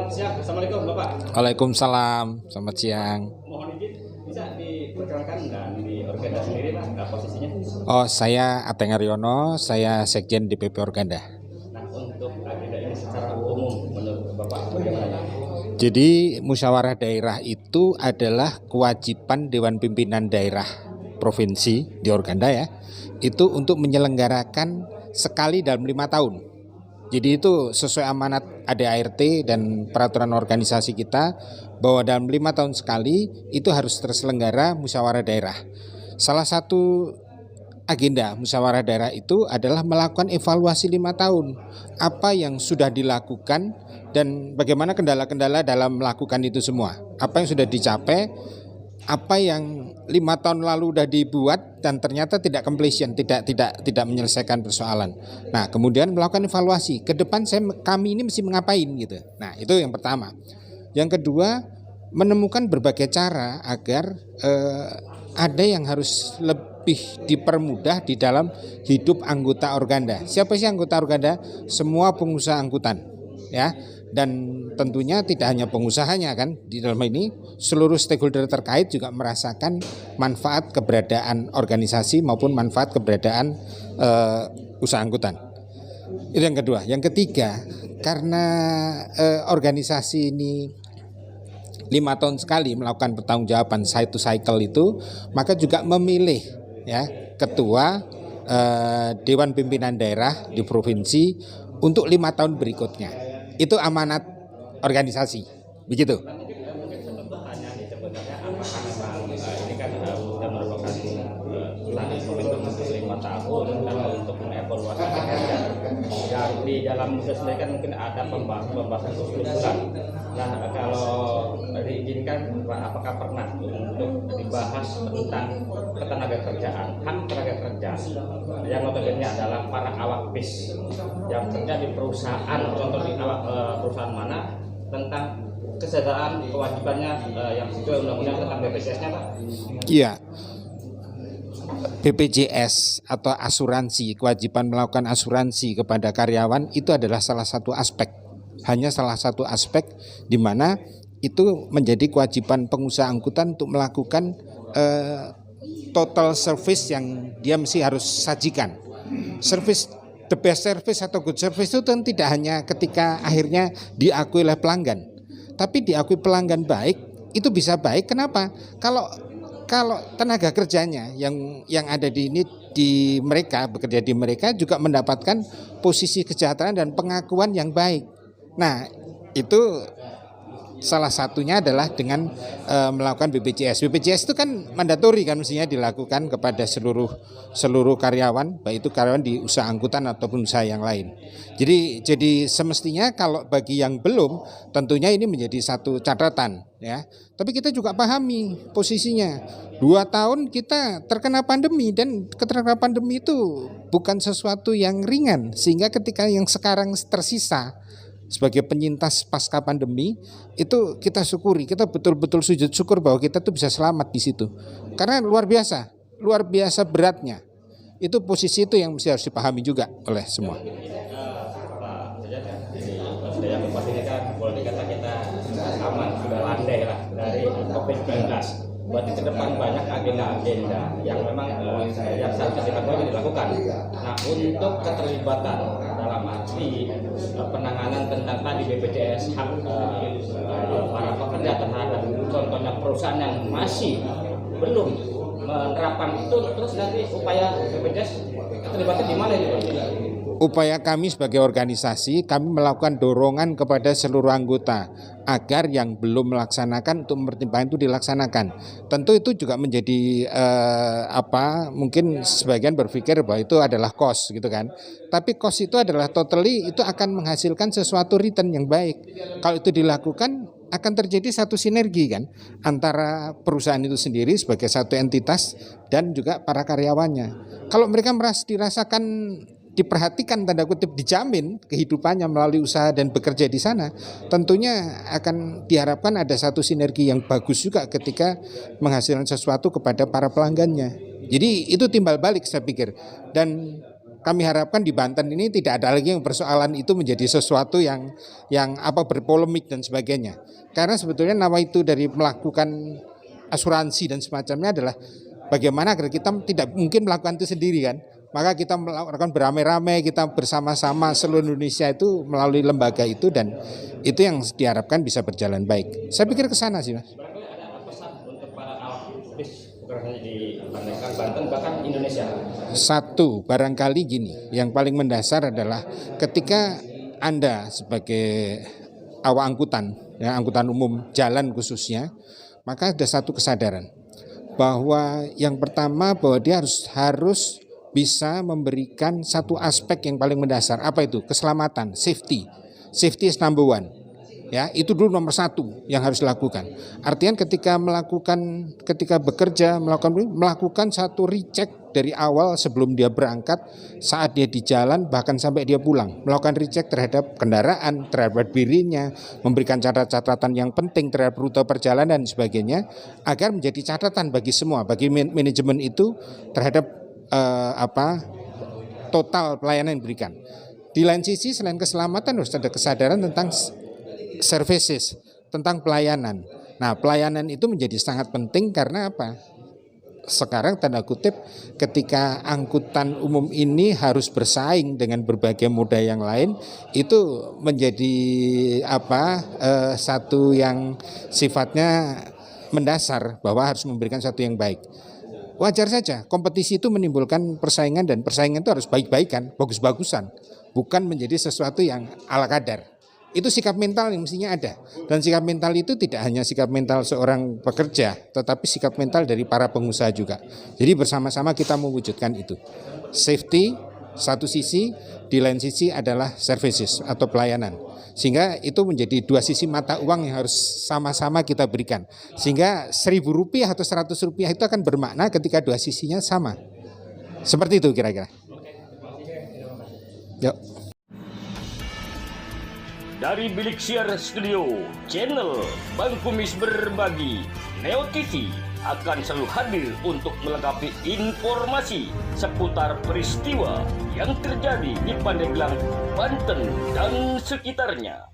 Selamat siang, Assalamualaikum Bapak. Waalaikumsalam, selamat siang. Mohon izin, bisa diperkenalkan dan di Organda sendiri Pak, posisinya? Oh, saya Ateng Aryono, saya Sekjen DPP Organda. Nah, untuk agenda ini secara umum menurut Bapak bagaimana? Jadi musyawarah daerah itu adalah kewajiban Dewan Pimpinan Daerah Provinsi di Organda ya, itu untuk menyelenggarakan sekali dalam 5 tahun. Jadi itu sesuai amanat ADART dan peraturan organisasi kita bahwa dalam 5 tahun sekali itu harus terselenggara musyawarah daerah. Salah satu agenda musyawarah daerah itu adalah melakukan evaluasi 5 tahun. Apa yang sudah dilakukan dan bagaimana kendala-kendala dalam melakukan itu semua. Apa yang sudah dicapai, apa yang 5 tahun lalu sudah dibuat dan ternyata tidak completion, tidak menyelesaikan persoalan. Nah, kemudian melakukan evaluasi. Ke depan kami ini mesti mengapain gitu. Nah, itu yang pertama. Yang kedua, menemukan berbagai cara agar ada yang harus lebih dipermudah di dalam hidup anggota Organda. Siapa sih anggota Organda? Semua pengusaha angkutan, ya. Dan tentunya tidak hanya pengusahanya kan, di dalam ini seluruh stakeholder terkait juga merasakan manfaat keberadaan organisasi maupun manfaat keberadaan usaha angkutan. Itu yang kedua. Yang ketiga, karena organisasi ini 5 tahun sekali melakukan pertanggungjawaban side to cycle itu, maka juga memilih ya ketua Dewan Pimpinan Daerah di provinsi untuk 5 tahun berikutnya. Itu amanat organisasi, begitu. Mungkin sebenarnya sebenarnya apakah memang ini kan sudah merupakan momentum untuk 5 tahun dan untuk mengevaluasi kinerja. Dan di dalam muda sendiri kan mungkin ada pembahasan usulan. Nah, kalau diizinkan apakah pernah untuk dibahas tentang ketenaga kerjaan, hak tenaga kerja yang notabene adalah para awak bis yang kerja di perusahaan, contoh di perusahaan mana, tentang kesejahteraan kewajibannya yang sesuai undang-undang tentang BPJS-nya Pak? Iya. BPJS atau asuransi, kewajiban melakukan asuransi kepada karyawan itu adalah salah satu aspek. Hanya salah satu aspek di mana itu menjadi kewajiban pengusaha angkutan untuk melakukan total service yang dia mesti harus sajikan. Service, the best service atau good service itu kan tidak hanya ketika akhirnya diakui oleh pelanggan, tapi diakui pelanggan baik, itu bisa baik. Kenapa? Kalau tenaga kerjanya yang ada di mereka bekerja di mereka juga mendapatkan posisi kesejahteraan dan pengakuan yang baik. Nah, itu salah satunya adalah dengan melakukan BPJS. BPJS itu kan mandatori kan, mestinya dilakukan kepada seluruh karyawan, baik itu karyawan di usaha angkutan ataupun usaha yang lain. Jadi semestinya kalau bagi yang belum, tentunya ini menjadi satu catatan ya. Tapi kita juga pahami posisinya. 2 tahun kita terkena pandemi dan keterkena pandemi itu bukan sesuatu yang ringan, sehingga ketika yang sekarang tersisa sebagai penyintas pasca pandemi itu kita syukuri, kita betul-betul sujud syukur bahwa kita tuh bisa selamat di situ. Karena luar biasa beratnya. Itu posisi itu yang harus dipahami juga oleh semua. Yang lepas ini kan boleh dikata kita aman, sudah landai lah dari COVID-19. Berarti ke depan banyak agenda-agenda yang memang yang seharusnya dilakukan. Nah, untuk keterlibatan dalam arti penanganan tentang tadi BPJS, hak para pekerja terhadap contohnya perusahaan yang masih belum menerapkan itu, terus nanti upaya BPJS keterlibatan di mana itu? Upaya kami sebagai organisasi, kami melakukan dorongan kepada seluruh anggota agar yang belum melaksanakan untuk mempertimbangkan itu dilaksanakan. Tentu itu juga menjadi mungkin sebagian berpikir bahwa itu adalah cost gitu kan. Tapi cost itu adalah totally itu akan menghasilkan sesuatu return yang baik. Kalau itu dilakukan akan terjadi satu sinergi kan antara perusahaan itu sendiri sebagai satu entitas dan juga para karyawannya. Kalau mereka dirasakan diperhatikan, tanda kutip dijamin kehidupannya melalui usaha dan bekerja di sana, tentunya akan diharapkan ada satu sinergi yang bagus juga ketika menghasilkan sesuatu kepada para pelanggannya. Jadi itu timbal balik saya pikir. Dan kami harapkan di Banten ini tidak ada lagi yang persoalan itu menjadi sesuatu yang berpolemik dan sebagainya. Karena sebetulnya nawaitu dari melakukan asuransi dan semacamnya adalah bagaimana agar kita tidak mungkin melakukan itu sendiri kan. Maka kita melakukan beramai-ramai, kita bersama-sama seluruh Indonesia itu melalui lembaga itu, dan itu yang diharapkan bisa berjalan baik. Saya pikir ke sana sih, Mas. Barangkali ada pesan untuk para aktivis bukan hanya di Banten, bahkan Indonesia. Satu, barangkali gini, yang paling mendasar adalah ketika Anda sebagai awak angkutan, ya, angkutan umum jalan khususnya, maka ada satu kesadaran bahwa yang pertama bahwa dia harus bisa memberikan satu aspek yang paling mendasar. Apa itu? Keselamatan, safety. Safety is number one. Ya, itu dulu nomor satu yang harus dilakukan. Artinya ketika bekerja melakukan satu recheck dari awal sebelum dia berangkat, saat dia di jalan, bahkan sampai dia pulang, melakukan recheck terhadap kendaraan, terhadap dirinya, memberikan catatan yang penting terhadap rute perjalanan dan sebagainya, agar menjadi catatan bagi semua, bagi manajemen itu terhadap total pelayanan yang diberikan. Di lain sisi selain keselamatan harus ada kesadaran tentang services, tentang pelayanan. Nah, pelayanan itu menjadi sangat penting karena apa? Sekarang tanda kutip ketika angkutan umum ini harus bersaing dengan berbagai moda yang lain, itu menjadi satu yang sifatnya mendasar bahwa harus memberikan satu yang baik. Wajar saja, kompetisi itu menimbulkan persaingan, dan persaingan itu harus baik-baikan, bagus-bagusan, bukan menjadi sesuatu yang ala kadar. Itu sikap mental yang mestinya ada, dan sikap mental itu tidak hanya sikap mental seorang pekerja, tetapi sikap mental dari para pengusaha juga. Jadi bersama-sama kita mewujudkan itu. Safety satu sisi, di lain sisi adalah services atau pelayanan. Sehingga itu menjadi dua sisi mata uang yang harus sama-sama kita berikan. Sehingga Rp1.000 atau Rp100 itu akan bermakna ketika dua sisinya sama. Seperti itu kira-kira. Yuk. Dari Bilik Siar Studio, channel Bang Kumis Berbagi, Neo TV akan selalu hadir untuk melengkapi informasi seputar peristiwa yang terjadi di Pandeglang, Banten dan sekitarnya.